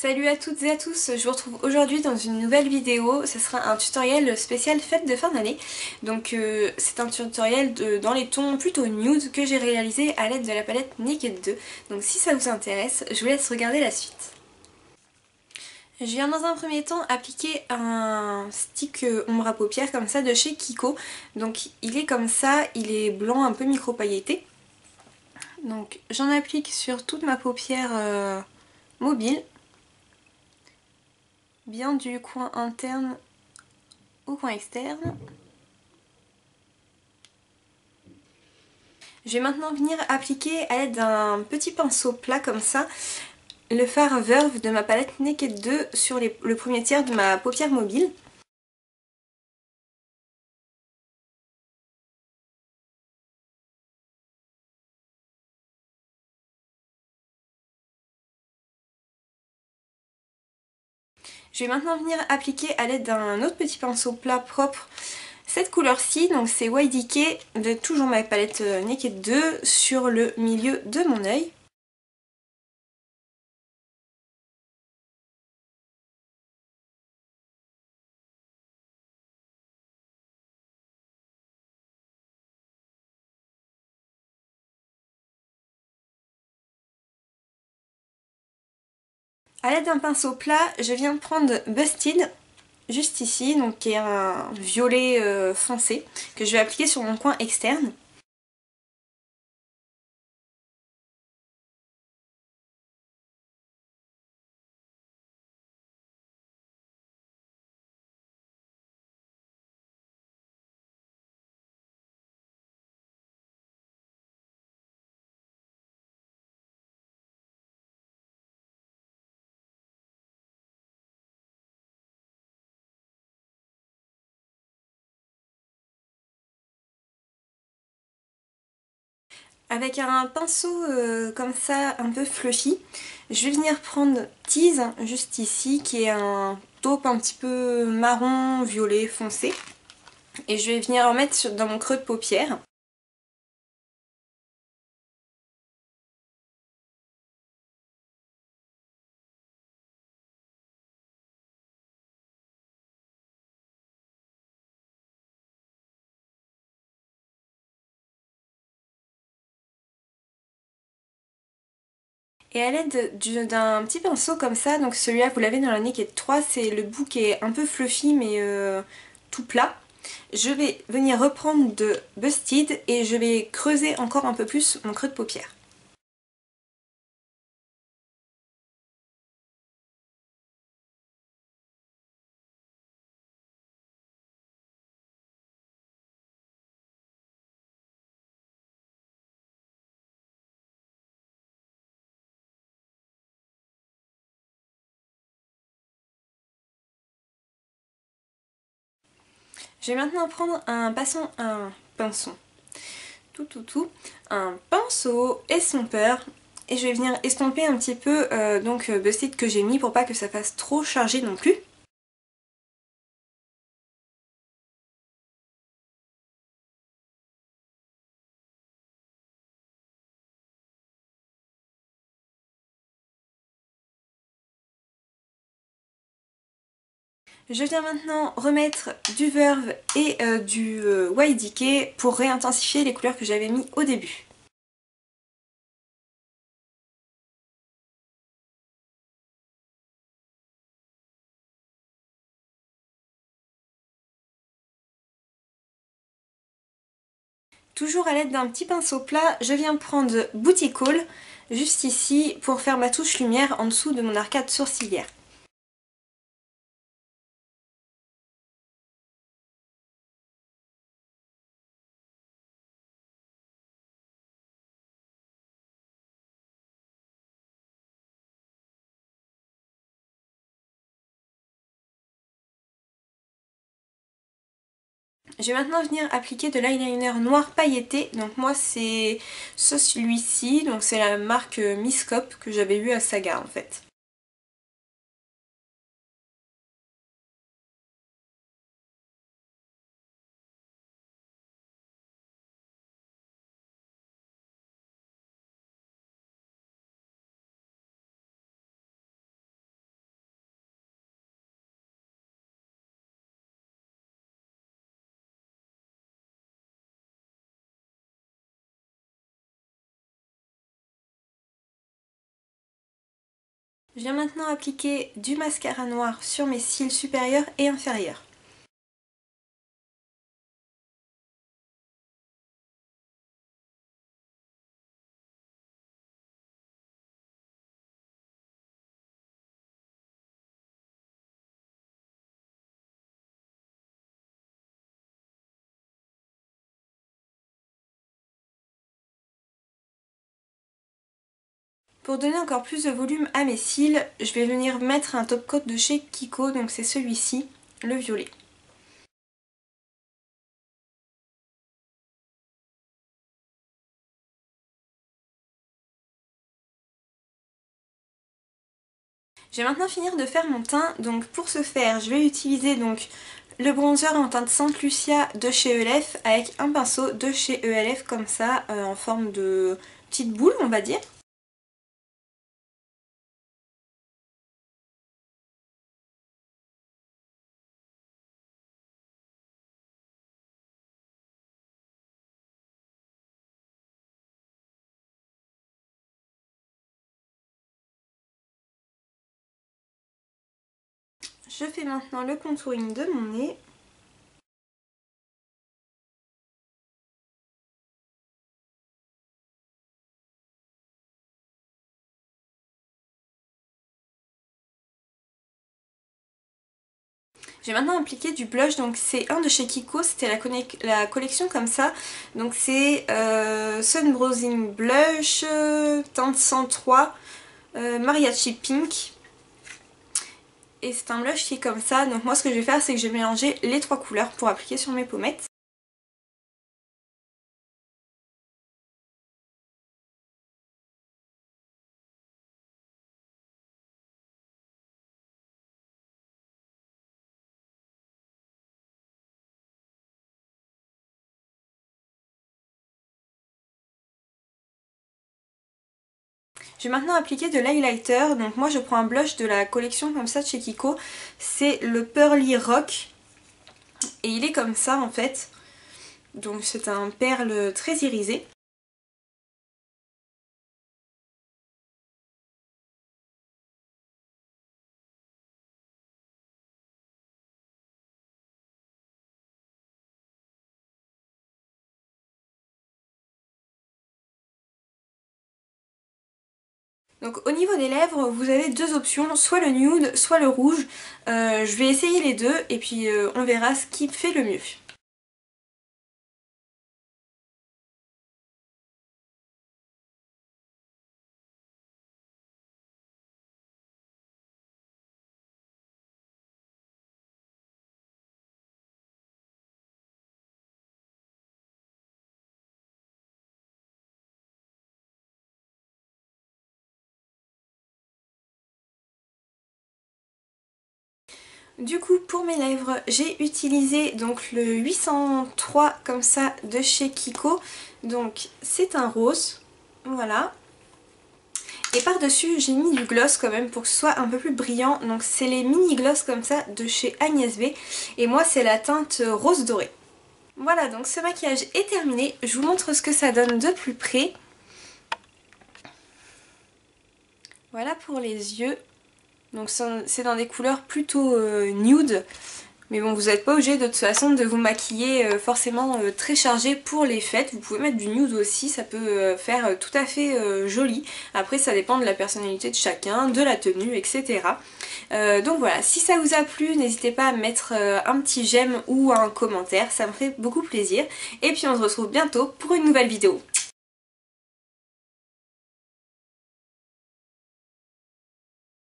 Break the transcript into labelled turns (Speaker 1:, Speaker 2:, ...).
Speaker 1: Salut à toutes et à tous, je vous retrouve aujourd'hui dans une nouvelle vidéo. Ce sera un tutoriel spécial fête de fin d'année. Donc c'est un tutoriel dans les tons plutôt nude que j'ai réalisé à l'aide de la palette Naked 2. Donc si ça vous intéresse, je vous laisse regarder la suite. Je viens dans un premier temps appliquer un stick ombre à paupières comme ça de chez Kiko. Donc il est comme ça, il est blanc un peu micro pailleté. Donc j'en applique sur toute ma paupière mobile. Bien du coin interne au coin externe. Je vais maintenant venir appliquer à l'aide d'un petit pinceau plat comme ça le fard Verve de ma palette Naked 2 sur le premier tiers de ma paupière mobile. Je vais maintenant venir appliquer à l'aide d'un autre petit pinceau plat propre cette couleur-ci, donc c'est YDK de toujours ma palette Naked 2 sur le milieu de mon œil. A l'aide d'un pinceau plat, je viens prendre Busted, juste ici, donc qui est un violet foncé, que je vais appliquer sur mon coin externe. Avec un pinceau comme ça, un peu fluffy, je vais venir prendre Tease, juste ici, qui est un taupe un petit peu marron, violet, foncé. Et je vais venir en mettre dans mon creux de paupière. Et à l'aide d'un petit pinceau comme ça, donc celui-là vous l'avez dans la Naked 3, c'est le bout qui est un peu fluffy mais tout plat. Je vais venir reprendre de Busted et je vais creuser encore un peu plus mon creux de paupière. Je vais maintenant prendre un pinceau estompeur et je vais venir estomper un petit peu Busted que j'ai mis pour pas que ça fasse trop chargé non plus. Je viens maintenant remettre du Verve et du YDK pour réintensifier les couleurs que j'avais mis au début. Toujours à l'aide d'un petit pinceau plat, je viens prendre Booty Call, juste ici, pour faire ma touche lumière en dessous de mon arcade sourcilière. Je vais maintenant venir appliquer de l'eyeliner noir pailleté, donc moi c'est celui-ci, donc c'est la marque Miss Cop que j'avais eu à Saga en fait. Je viens maintenant appliquer du mascara noir sur mes cils supérieurs et inférieurs. Pour donner encore plus de volume à mes cils, je vais venir mettre un top coat de chez Kiko, donc c'est celui-ci, le violet. Je vais maintenant finir de faire mon teint, donc pour ce faire, je vais utiliser donc le bronzer en teinte Sainte Lucia de chez ELF avec un pinceau de chez ELF comme ça, en forme de petite boule on va dire. Je fais maintenant le contouring de mon nez. Je vais maintenant appliquer du blush, donc c'est un de chez Kiko, c'était la collection comme ça. Donc c'est Sun Browsing Blush, teinte 103, Mariachi Pink. Et c'est un blush qui est comme ça, donc moi ce que je vais faire c'est que je vais mélanger les trois couleurs pour appliquer sur mes pommettes. Je vais maintenant appliquer de l'highlighter, donc moi je prends un blush de la collection comme ça de chez Kiko, c'est le Pearly Rock et il est comme ça en fait, donc c'est un perle très irisé. Donc au niveau des lèvres, vous avez deux options, soit le nude, soit le rouge. Je vais essayer les deux et puis on verra ce qui fait le mieux. Du coup pour mes lèvres j'ai utilisé donc le 803 comme ça de chez Kiko, donc c'est un rose, voilà. Et par dessus j'ai mis du gloss quand même pour que ce soit un peu plus brillant, donc c'est les mini gloss comme ça de chez Agnès B et moi c'est la teinte rose doré. Voilà, donc ce maquillage est terminé, je vous montre ce que ça donne de plus près. Voilà pour les yeux. Donc c'est dans des couleurs plutôt nude. Mais bon, vous n'êtes pas obligé de toute façon de vous maquiller forcément très chargé pour les fêtes. Vous pouvez mettre du nude aussi, ça peut faire tout à fait joli. Après ça dépend de la personnalité de chacun, de la tenue, etc. Donc voilà, si ça vous a plu, n'hésitez pas à mettre un petit j'aime ou un commentaire, ça me ferait beaucoup plaisir. Et puis on se retrouve bientôt pour une nouvelle vidéo.